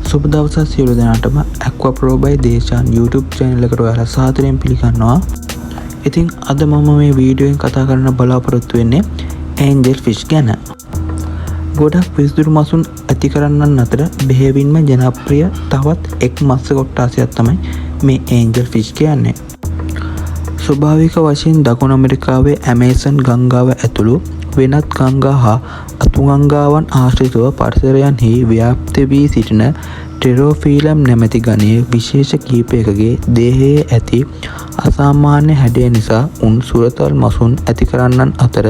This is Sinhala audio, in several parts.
සුබ දවසක් සියලු දෙනාටම Aqua Pro by Deshan YouTube channel එකට ඔයාලා සාදරයෙන් පිළිගන්නවා. ඉතින් අද මම මේ වීඩියෝෙන් කතා කරන්න බලාපොරොත්තු වෙන්නේ angel fish ගැන. ගොඩක් විසුරු මසුන් ඇති කරන්නන් අතර බෙහෙවින්ම ජනප්‍රිය තවත් එක් මත්ස්‍ය කොට්ටාසයක් තමයි මේ angel fish කියන්නේ. ස්වභාවික වශයෙන් දකුණු ඇමරිකාවේ ඇමේසන් ගංගාව ඇතුළු වෙනත් ගංගා හා අතුගංගාවන් ආශ්‍රිතව පරිසරයන්හි ව්‍යාප්ත වී සිටින ටෙරෝෆීලම් නැමැති ගණයේ විශේෂ කීපයකගේ දේහයේ ඇති අසාමාන්‍ය හැඩය නිසා උන් සුරතල් මසුන් ඇති කරන්නන් අතර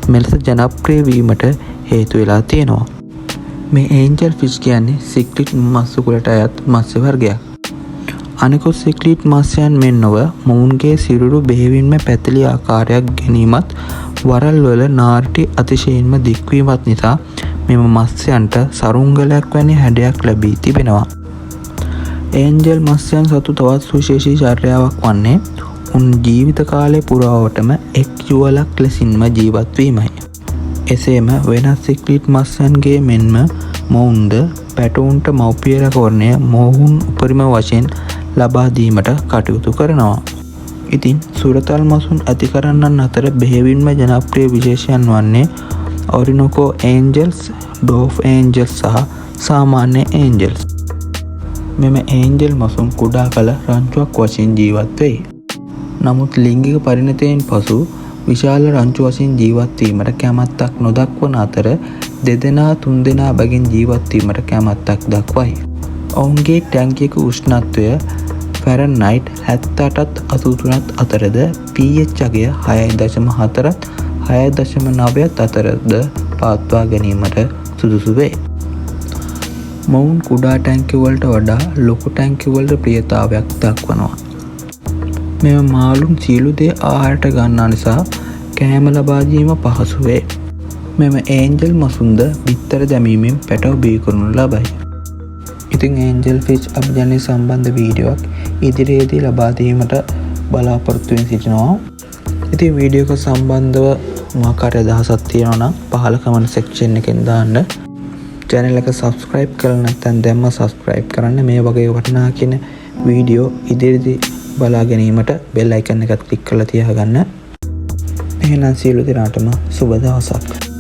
මෙලෙස ජනප්‍රිය වීමට හේතු වෙලා තියෙනවා. මේ angel fish කියන්නේ සික්ලිඩ් මත්ස්‍ය කුලට අයත් මත්ස්‍ය වර්ගයක්. අනෙකුත් සික්ලිඩ් මත්ස්‍යයන් මෙන් නොව මොවුන්ගේ සිරුරු බෙහෙවින්ම පැතිලි ආකාරයක් ගැනීමත් වරල් වල නාරිටි අතිශයින්ම දික්වීමත් නිසා මෙම මත්ස්‍යයන්ට සරුංගලයක් වැනි හැඩයක් ලැබී තිබෙනවා. ඒන්ජල් මත්ස්‍යයන් සතු තවත් සුවිශේෂී චර්යාවක් වන්නේ උන් ජීවිත කාලය පුරාවටම එක් යුවලක් ලෙසින්ම ජීවත් වීමයි. එසේම වෙනත් සික්ලිඩ් මත්ස්‍යයන්ගේ මෙන්ම මොවුන්ද පැටවුන්ට මව්පිය රැකවරණය මොවුන් උපරිම වශයෙන් ලබා දීමට කටයුතු කරනවා. ඉතින් සුරතල් මසුන් ඇති කරන්නන් අතර බෙහෙවින්ම ජනප්‍රිය විශේෂයන් වන්නේ ඔරිනෝකෝ ඒන්ජල්ස්, ඩෝෆ් ඒන්ජල්ස් සහ සාමාන්‍ය ඒන්ජල්ස්. මෙම ඒන්ජල් මසුන් කුඩා කල රංචුවක් වශයෙන් ජීවත් වෙයි. නමුත් ලිංගික පරිණතයෙන් පසු විශාල රංචු වශයෙන් ජීවත් වීමට කැමැත්තක් නොදක්වන අතර දෙදෙනා තුන්දෙනා බැගින් ජීවත් වීමට කැමැත්තක් දක්වයි. ඔවුන්ගේ ටැංකියක උෂ්ණත්වය ෆැරන්හයිට් 78ත් 83ත් අතරද pH අගය 6.4ත් 6.9ත් අතරද පවත්වා ගැනීමට සුදුසු වේ. මොවුන් කුඩා ටැංකිය වලට වඩා ලොකු ටැංකිය වලට ප්‍රියතාවයක් දක්වනවා. මෙම මාළුන් සියලු දේ ආහාරයට ගන්නා නිසා කෑම ලබා දීම පහසු වේ. මෙම ඒන්ජල් මසුන්ද බිත්තර දැමීමෙන් පැටව බිහි කරනු ලබයි. ඉතින් angel fish අභිජනනය සම්බන්ධ වීඩියෝවක් ඉදිරියේදී ලබා දීමට බලාපොරොත්තු වෙමින් සිටිනවා. ඉතින් වීඩියෝ එක සම්බන්ධව මොකක් හරි අදහසක් තියෙනවා නම් පහළ කමෙන්ට් සෙක්ෂන් එකෙන් දාන්න. channel එක subscribe කරලා නැත්නම් දැන්ම subscribe කරන්න. මේ වගේ වටිනා කියන වීඩියෝ ඉදිරියේදී බලා ගැනීමට bell icon එකත් click කරලා තියාගන්න. එහෙනම් සියලු දෙනාටම සුබ දවසක්.